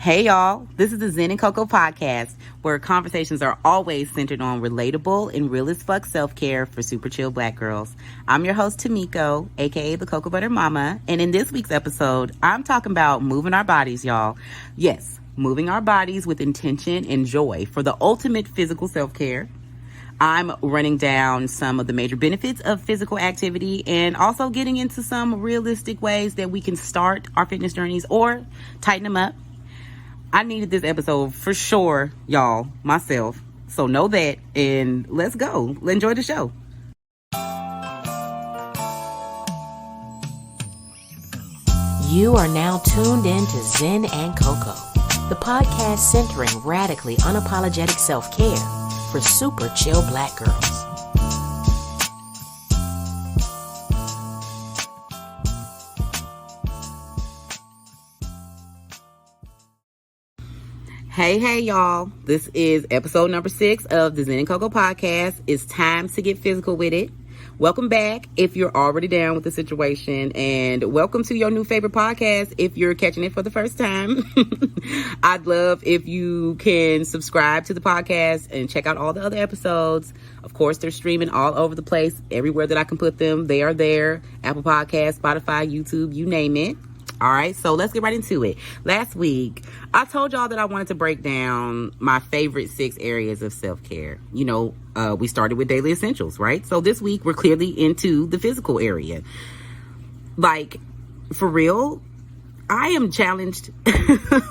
Hey y'all, this is the Zen and Coco podcast, where conversations are always centered on relatable and real as fuck self-care for super chill black girls. I'm your host Tameko, aka the Cocoa Butter Mama, and in this week's episode, I'm talking about moving our bodies, y'all. Yes, moving our bodies with intention and joy for the ultimate physical self-care. I'm running down some of the major benefits of physical activity and also getting into some realistic ways that we can start our fitness journeys or tighten them up. I needed this episode for sure, y'all, myself. So know that, and let's go. Enjoy the show. You are now tuned in to Zen and Coco, the podcast centering radically unapologetic self-care for super chill black girls. Hey, y'all. This is episode number 6 of the Zen and Coco podcast. It's time to get physical with it. Welcome back if you're already down with the situation, and welcome to your new favorite podcast if you're catching it for the first time. I'd love if you can subscribe to the podcast and check out all the other episodes. Of course, they're streaming all over the place. Everywhere that I can put them, they are there. Apple Podcasts, Spotify, YouTube, you name it. All right, so let's get right into it. Last week, I told y'all that I wanted to break down my favorite 6 areas of self-care. You know, we started with daily essentials, right? So this week, we're clearly into the physical area. Like, for real, I am challenged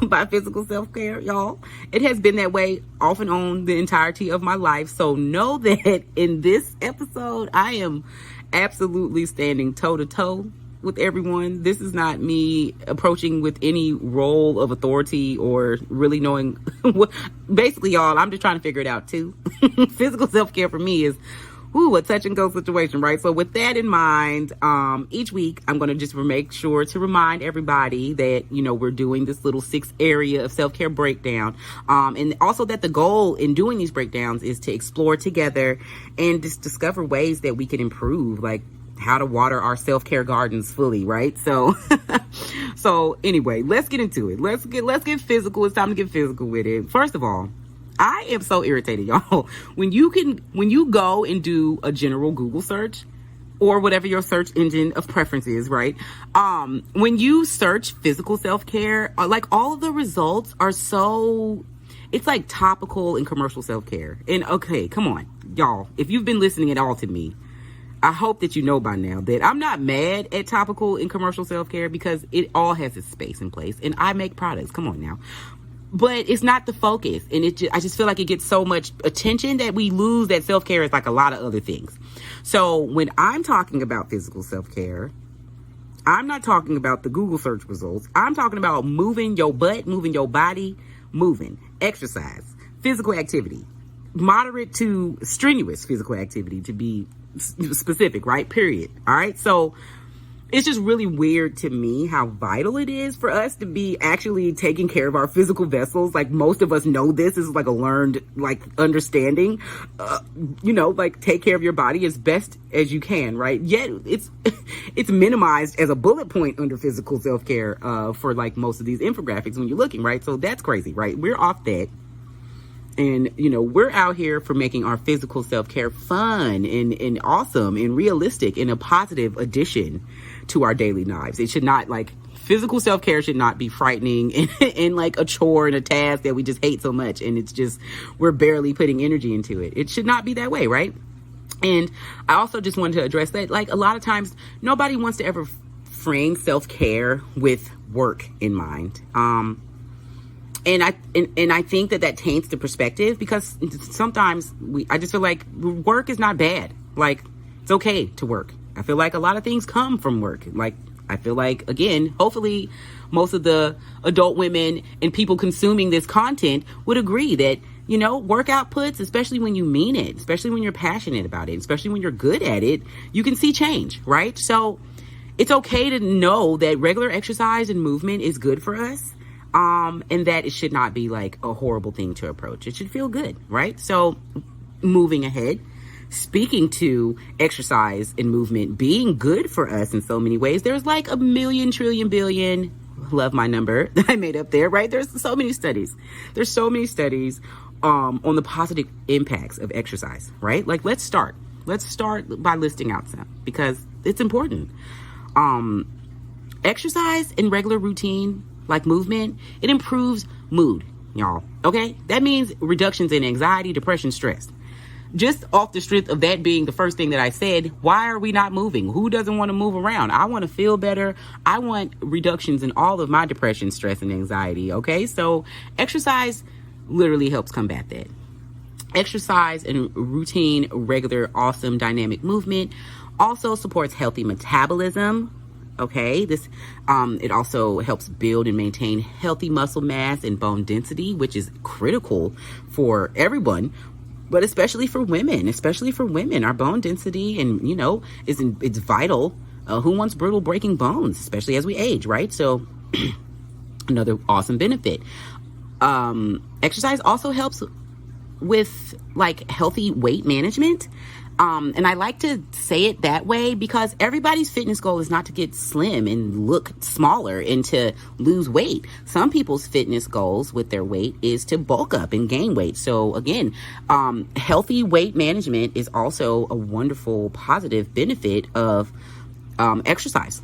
by physical self-care, y'all. It has been that way off and on the entirety of my life. So know that in this episode, I am absolutely standing toe-to-toe with everyone. This is not me approaching with any role of authority or really knowing what. Basically, y'all, I'm just trying to figure it out too. Physical self-care for me is a touch and go situation, right? So with that in mind, each week I'm going to just make sure to remind everybody that, you know, we're doing this little 6 area of self-care breakdown. And also that the goal in doing these breakdowns is to explore together and just discover ways that we can improve, like how to water our self-care gardens fully, right? So anyway, let's get into it. Let's get physical. It's time to get physical with it. First of all, I am so irritated, y'all. When you go and do a general Google search or whatever your search engine of preference is, right? When you search physical self-care, like all of the results are so, it's like topical and commercial self-care. And okay, come on, y'all. If you've been listening at all to me, I hope that you know by now that I'm not mad at topical and commercial self-care because it all has its space and place, and I make products. Come on now. But it's not the focus, and I just feel like it gets so much attention that we lose that self-care is like a lot of other things. So when I'm talking about physical self-care, I'm not talking about the Google search results. I'm talking about moving your butt, moving your body, exercise, physical activity, moderate to strenuous physical activity to be specific, right? Period. All right. So it's just really weird to me how vital it is for us to be actually taking care of our physical vessels. Like most of us know this is like a learned like understanding, like take care of your body as best as you can, right? Yet it's minimized as a bullet point under physical self-care for like most of these infographics when you're looking, right? So that's crazy, right? We're off that. And, you know, we're out here for making our physical self-care fun and awesome and realistic and a positive addition to our daily lives. It should not, like, physical self-care should not be frightening and like a chore and a task that we just hate so much. And it's just, we're barely putting energy into it. It should not be that way, right? And I also just wanted to address that, like, a lot of times nobody wants to ever frame self-care with work in mind. And I think that taints the perspective because sometimes I just feel like work is not bad. Like, it's okay to work. I feel like a lot of things come from work. Like, I feel like, again, hopefully most of the adult women and people consuming this content would agree that, you know, work outputs, especially when you mean it, especially when you're passionate about it, especially when you're good at it, you can see change, right? So it's okay to know that regular exercise and movement is good for us. And that it should not be like a horrible thing to approach. It should feel good, right? So moving ahead, speaking to exercise and movement being good for us in so many ways, there's like a million trillion billion love my number that I made up there, right? There's so many studies. On the positive impacts of exercise, right? Like, let's start by listing out some, because it's important. Exercise and regular routine, like movement, it improves mood, y'all. Okay? That means reductions in anxiety, depression, stress. Just off the strength of that being the first thing that I said, why are we not moving? Who doesn't want to move around? I want to feel better. I want reductions in all of my depression, stress, and anxiety. Okay? So exercise literally helps combat that. Exercise and routine, regular, awesome, dynamic movement also supports healthy metabolism. Okay, it also helps build and maintain healthy muscle mass and bone density, which is critical for everyone, but especially for women. Our bone density and it's vital. Who wants brittle breaking bones, especially as we age, right? So another awesome benefit. Exercise also helps with like healthy weight management. And I like to say it that way because everybody's fitness goal is not to get slim and look smaller and to lose weight. Some people's fitness goals with their weight is to bulk up and gain weight. So again, healthy weight management is also a wonderful positive benefit of exercise.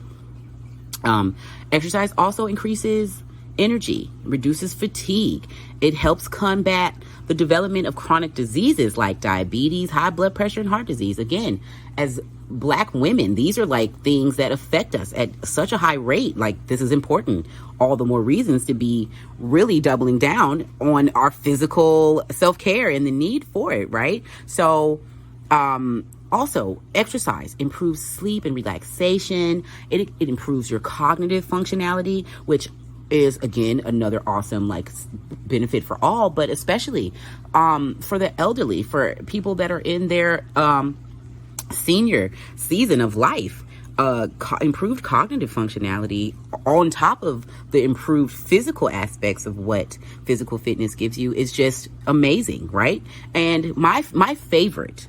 Exercise also increases energy, reduces fatigue. It helps combat the development of chronic diseases like diabetes, high blood pressure, and heart disease. Again, as Black women, these are like things that affect us at such a high rate. Like, this is important. All the more reasons to be really doubling down on our physical self-care and the need for it, right? So, also, exercise improves sleep and relaxation. It improves your cognitive functionality, which is again another awesome benefit for all, but especially for the elderly, for people that are in their senior season of life. Improved cognitive functionality on top of the improved physical aspects of what physical fitness gives you is just amazing, right? And my favorite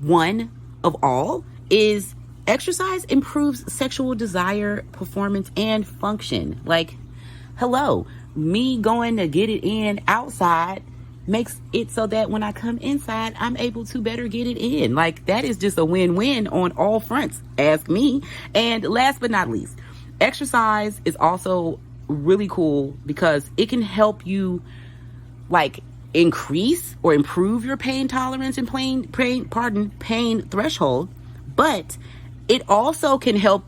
one of all is exercise improves sexual desire, performance, and function. Like, hello, me going to get it in outside makes it so that when I come inside, I'm able to better get it in. Like, that is just a win-win on all fronts, ask me. And last but not least, exercise is also really cool because it can help you increase or improve your pain tolerance and pain threshold, but it also can help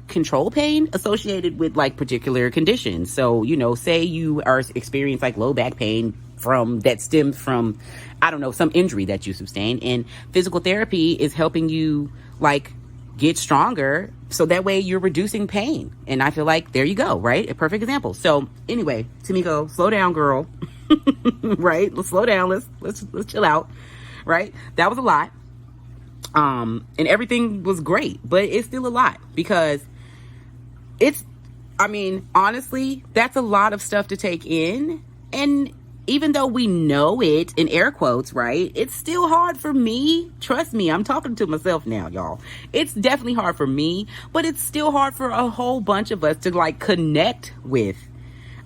control pain associated with particular conditions. So, say you are experiencing low back pain that stems from, I don't know, some injury that you sustained, and physical therapy is helping you get stronger so that way you're reducing pain. And I feel like there you go, right? A perfect example. So anyway, Tameko, slow down, girl. Right? Let's slow down. Let's chill out. Right? That was a lot. And everything was great, but it's still a lot because honestly, that's a lot of stuff to take in. And even though we know it in air quotes, right, it's still hard for me. Trust me, I'm talking to myself now, y'all. It's definitely hard for me, but it's still hard for a whole bunch of us to connect with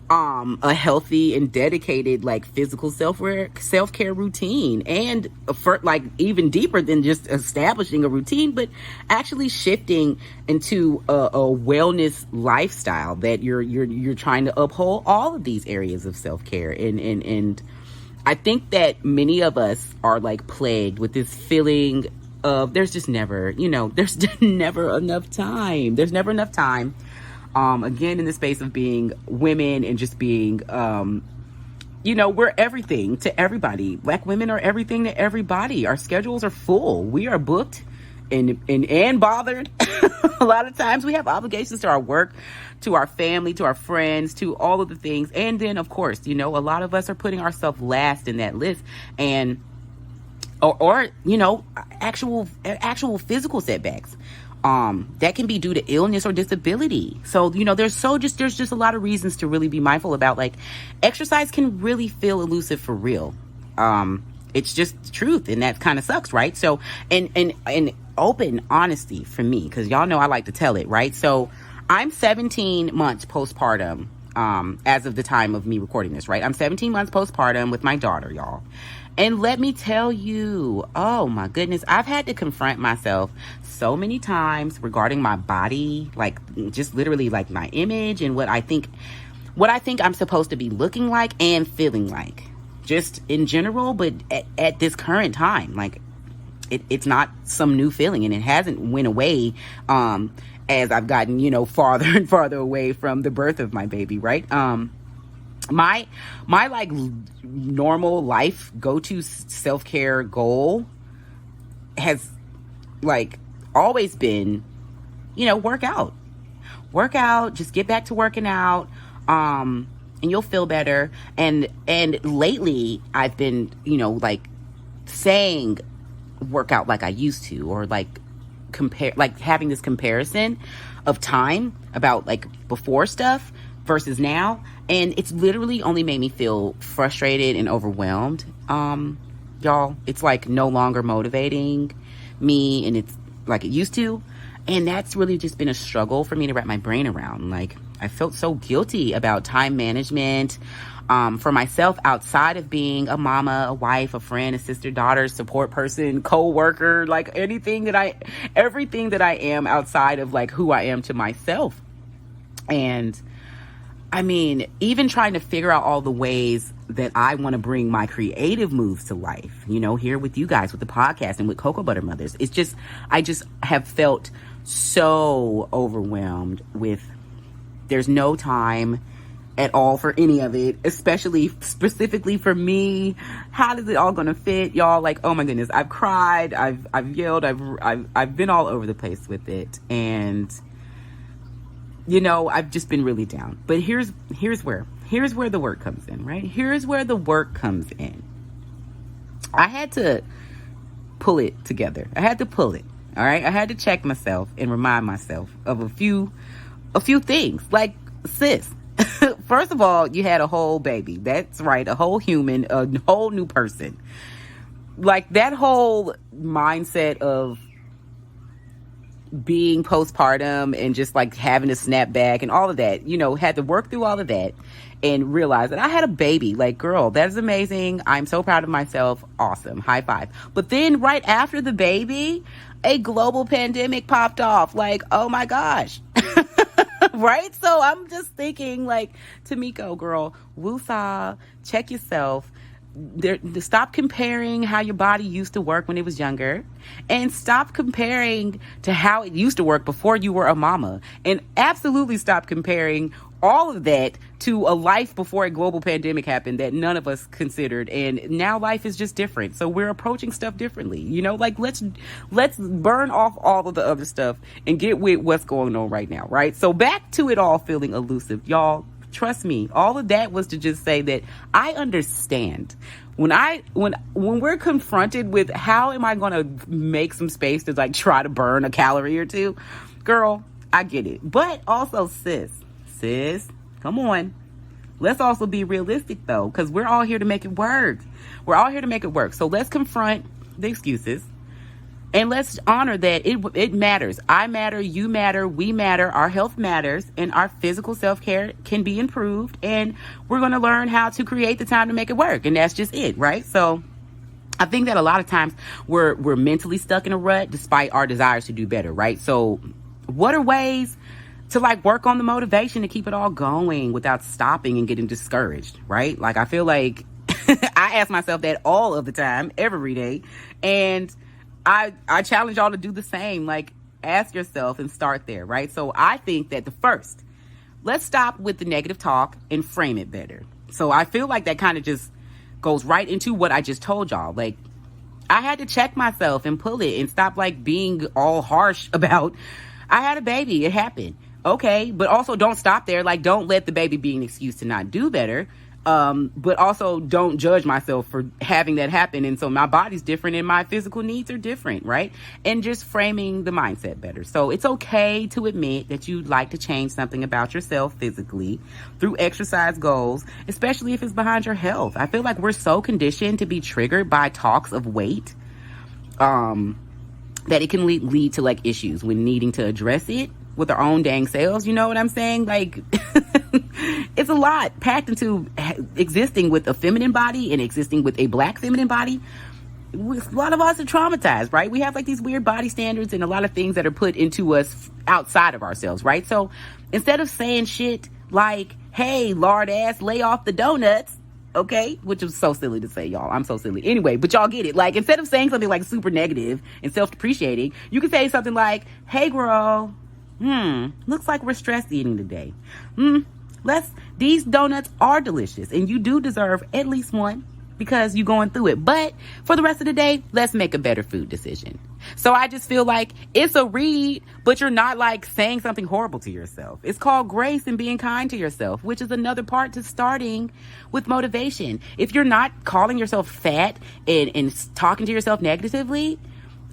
a healthy and dedicated physical self-care routine, and for even deeper than just establishing a routine, but actually shifting into a wellness lifestyle that you're trying to uphold all of these areas of self-care. And I think that many of us are plagued with this feeling of there's just never, there's never enough time. There's never enough time. Again, in the space of being women and just being, we're everything to everybody. Black women are everything to everybody. Our schedules are full. We are booked and bothered. A lot of times we have obligations to our work, to our family, to our friends, to all of the things. And then, of course, a lot of us are putting ourselves last in that list, and or actual physical setbacks. That can be due to illness or disability. So, there's just a lot of reasons to really be mindful about exercise can really feel elusive for real. It's just the truth, and that kind of sucks, right? So, and open honesty for me, because y'all know I like to tell it, right? So I'm 17 months postpartum, as of the time of me recording this, right? I'm 17 months postpartum with my daughter, y'all. And let me tell you, oh my goodness, I've had to confront myself so many times regarding my body, like just literally like my image and what I think I'm supposed to be looking like and feeling like, just in general. But at this current time, like it's not some new feeling, and it hasn't went away as I've gotten, farther and farther away from the birth of my baby, right? My like normal life go-to self-care goal has like always been, work out, just get back to working out, and you'll feel better. And lately I've been, like saying work out like I used to, or like having this comparison of time about like before stuff versus now. And it's literally only made me feel frustrated and overwhelmed. Y'all, it's like no longer motivating me, and it's like it used to. And that's really just been a struggle for me to wrap my brain around. Like, I felt so guilty about time management for myself outside of being a mama, a wife, a friend, a sister, daughter, support person, co-worker, like everything that I am outside of like who I am to myself. And I mean, even trying to figure out all the ways that I want to bring my creative moves to life, here with you guys, with the podcast and with Cocoa Butter Mothers. It's just, I just have felt so overwhelmed with, there's no time at all for any of it, especially specifically for me. How is it all going to fit, y'all? Like, oh my goodness, I've cried, I've yelled, I've been all over the place with it. And I've just been really down. But here's where the work comes in, right? Here's where the work comes in. I had to pull it together. I had to pull it. All right. I had to check myself and remind myself of a few things. Like, sis, first of all, you had a whole baby. That's right. A whole human, a whole new person. Like, that whole mindset of being postpartum and just like having to snap back and all of that, had to work through all of that and realize that I had a baby. Like, girl, that is amazing. I'm so proud of myself. Awesome. High five. But then right after the baby, a global pandemic popped off. Like, oh my gosh. Right? So I'm just thinking, like, Tameko, girl, woosah, check yourself. Stop comparing how your body used to work when it was younger, and stop comparing to how it used to work before you were a mama, and absolutely stop comparing all of that to a life before a global pandemic happened that none of us considered. And now life is just different, so we're approaching stuff differently. Like, let's burn off all of the other stuff and get with what's going on right now, right? So back to it all feeling elusive, y'all. Trust me, all of that was to just say that I understand when we're confronted with how am I going to make some space to like try to burn a calorie or two, girl, I get it. But also, sis, come on. Let's also be realistic though, because we're all here to make it work. So let's confront the excuses. And let's honor that it matters. I matter, you matter, we matter, our health matters, and our physical self-care can be improved. And we're going to learn how to create the time to make it work. And that's just it, right? So I think that a lot of times we're mentally stuck in a rut despite our desires to do better, right? So what are ways to like work on the motivation to keep it all going without stopping and getting discouraged, right? Like, I feel like I ask myself that all of the time, every day. And I challenge y'all to do the same. Like, ask yourself and start there, right? So I think that let's stop with the negative talk and frame it better. So I feel like that kind of just goes right into what I just told y'all. Like, I had to check myself and pull it and stop like being all harsh about, I had a baby, it happened. Okay, but also don't stop there. Like, don't let the baby be an excuse to not do better. But also don't judge myself for having that happen. And so my body's different and my physical needs are different, right? And just framing the mindset better. So it's okay to admit that you'd like to change something about yourself physically through exercise goals, especially if it's behind your health. I feel like we're so conditioned to be triggered by talks of weight, that it can lead to like issues when needing to address it. with our own dang selves. You know what I'm saying? Like, it's a lot packed into existing with a feminine body and existing with a black feminine body. A lot of us are traumatized, right? We have like these weird body standards and a lot of things that are put into us outside of ourselves, right? So instead of saying shit like, hey, lard ass, lay off the donuts, okay? Which is so silly to say, y'all. I'm so silly. Anyway, but y'all get it. Like, instead of saying something like super negative and self-depreciating, you can say something like, hey, girl, looks like we're stress eating today. These donuts are delicious and you do deserve at least one because you're going through it. But for the rest of the day, let's make a better food decision. So I just feel like it's a read, but you're not like saying something horrible to yourself. It's called grace and being kind to yourself, which is another part to starting with motivation. If you're not calling yourself fat and talking to yourself negatively,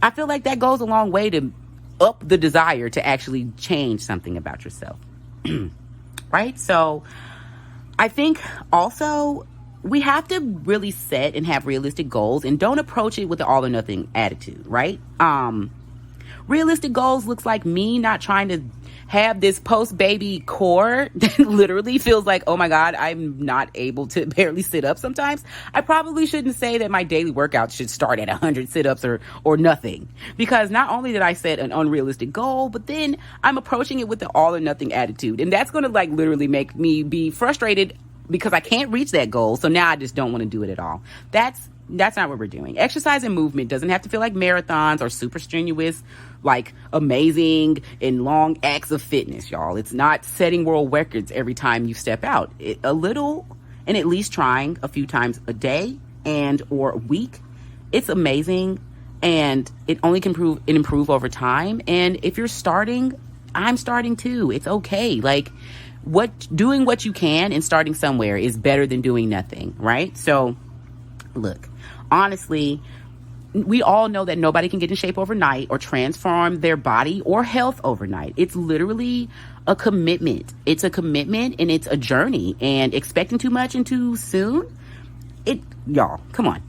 I feel like that goes a long way to up the desire to actually change something about yourself. Right? So I think also we have to really set and have realistic goals and don't approach it with the all or nothing attitude, right? Realistic goals looks like me not trying to have this post-baby core that literally feels like, oh my God, I'm not able to barely sit up sometimes. I probably shouldn't say that my daily workout should start at 100 sit-ups or nothing. Because not only did I set an unrealistic goal, but then I'm approaching it with the all or nothing attitude. And that's going to like literally make me be frustrated because I can't reach that goal. So now I just don't want to do it at all. That's not what we're doing. Exercise and movement doesn't have to feel like marathons or super strenuous, like amazing and long acts of fitness, y'all. It's not setting world records every time you step out. A little and at least trying a few times a day and or a week. It's amazing and it only can improve over time. And if you're starting, I'm starting too. It's okay. Like, doing what you can and starting somewhere is better than doing nothing, right? So look, honestly, we all know that nobody can get in shape overnight or transform their body or health overnight. It's literally a commitment. It's a commitment and it's a journey, and expecting too much and too soon, y'all, come on.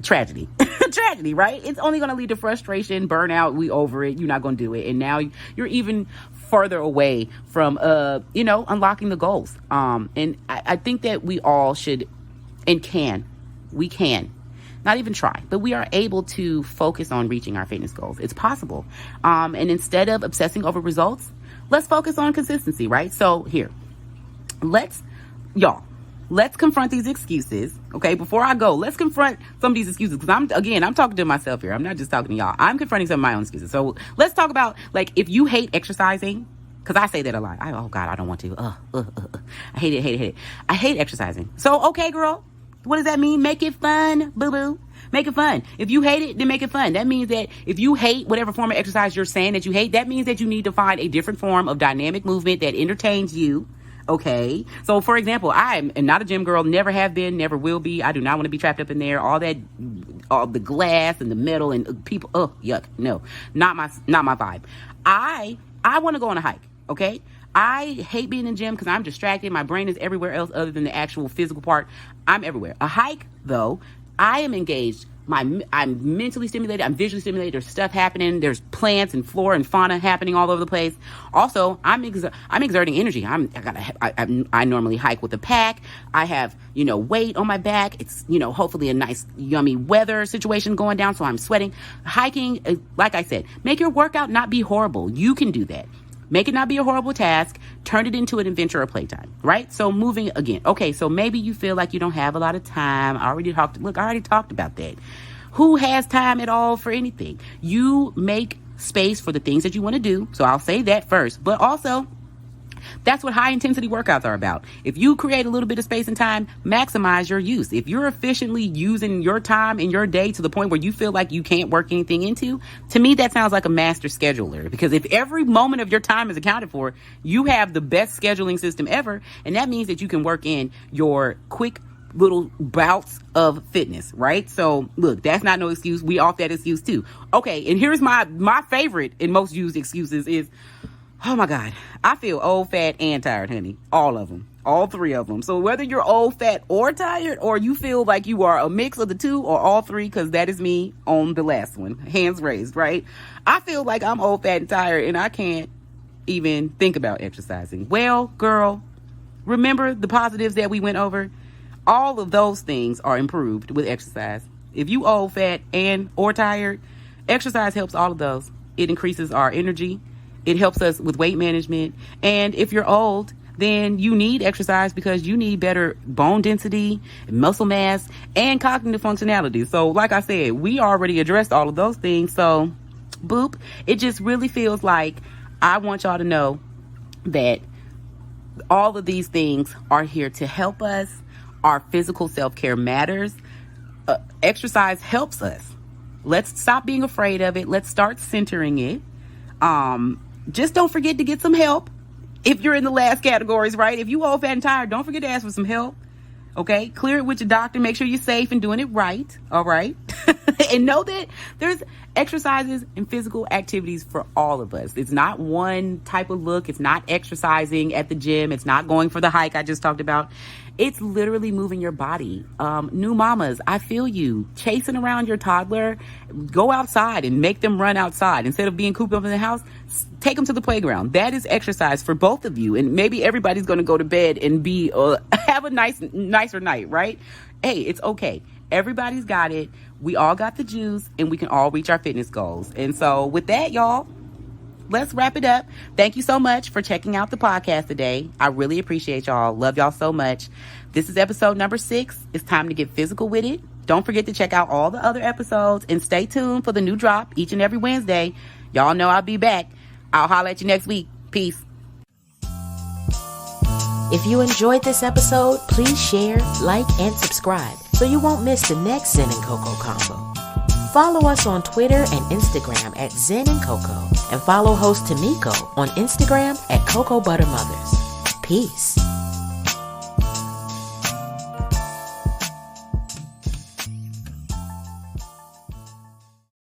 Tragedy. Tragedy, right? It's only going to lead to frustration, burnout. We over it. You're not going to do it. And now you're even further away from, unlocking the goals. And I think that we all should and we can not even try, but we are able to focus on reaching our fitness goals. It's possible. And instead of obsessing over results, let's focus on consistency, right? So here, let's confront these excuses. Okay. Before I go, let's confront some of these excuses. Cause I'm talking to myself here. I'm not just talking to y'all. I'm confronting some of my own excuses. So let's talk about, like, if you hate exercising, cause I say that a lot. Oh God, I don't want to. I hate it. I hate exercising. So, okay, girl, what does that mean? Make it fun, boo-boo. Make it fun. If you hate it, then make it fun. That means that if you hate whatever form of exercise you're saying that you hate, that means that you need to find a different form of dynamic movement that entertains you. Okay. So for example, I am not a gym girl, never have been, never will be. I do not want to be trapped up in there. All the glass and the metal and people. Oh, yuck. No, not my vibe. I want to go on a hike. Okay. I hate being in the gym because I'm distracted. My brain is everywhere else other than the actual physical part. I'm everywhere. A hike, though, I am engaged. I'm mentally stimulated. I'm visually stimulated. There's stuff happening. There's plants and flora and fauna happening all over the place. Also, I'm exerting energy. I normally hike with a pack. I have, weight on my back. It's, hopefully a nice, yummy weather situation going down. So I'm sweating. Hiking, like I said, make your workout not be horrible. You can do that. Make it not be a horrible task. Turn it into an adventure or playtime, right? So moving again. Okay, so maybe you feel like you don't have a lot of time. I already talked about that. Who has time at all for anything? You make space for the things that you want to do. So I'll say that first. But also, that's what high intensity workouts are about. If you create a little bit of space and time, maximize your use. If you're efficiently using your time in your day to the point where you feel like you can't work anything into, to me, that sounds like a master scheduler. Because if every moment of your time is accounted for, you have the best scheduling system ever. And that means that you can work in your quick little bouts of fitness, right? So look, that's not no excuse. We off that excuse too. Okay. And here's my favorite and most used excuses is, oh my God, I feel old, fat, and tired, honey. All of them. All three of them. So whether you're old, fat, or tired, or you feel like you are a mix of the two or all three, because that is me on the last one. Hands raised, right? I feel like I'm old, fat, and tired, and I can't even think about exercising? Well, girl, remember the positives that we went over? All of those things are improved with exercise. If you old, fat, and or tired, exercise helps all of those. It increases our energy. It helps us with weight management. And if you're old, then you need exercise because you need better bone density, muscle mass, and cognitive functionality. So like I said, we already addressed all of those things. So boop, it just really feels like I want y'all to know that all of these things are here to help us. Our physical self-care matters. Exercise helps us. Let's stop being afraid of it. Let's start centering it. Just don't forget to get some help. If you're in the last categories, right? If you old, fat, and tired, don't forget to ask for some help. Okay? Clear it with your doctor. Make sure you're safe and doing it right. All right? And know that there's exercises and physical activities for all of us. It's not one type of look. It's not exercising at the gym. It's not going for the hike I just talked about. It's literally moving your body. New mamas, I feel you. Chasing around your toddler, go outside and make them run outside. Instead of being cooped up in the house, take them to the playground. That is exercise for both of you. And maybe everybody's going to go to bed and be have a nicer night, right? Hey, it's okay. Everybody's got it. We all got the juice, and we can all reach our fitness goals. And so with that, y'all, let's wrap it up. Thank you so much for checking out the podcast today. I really appreciate y'all. Love y'all so much. This is episode number 6. It's time to get physical with it. Don't forget to check out all the other episodes and stay tuned for the new drop each and every Wednesday. Y'all know I'll be back. I'll holler at you next week. Peace. If you enjoyed this episode, please share, like, and subscribe so you won't miss the next Zen and Coco combo. Follow us on Twitter and Instagram at Zen and Coco, and follow host Tameko on Instagram at Cocoa Butter Mothers. Peace.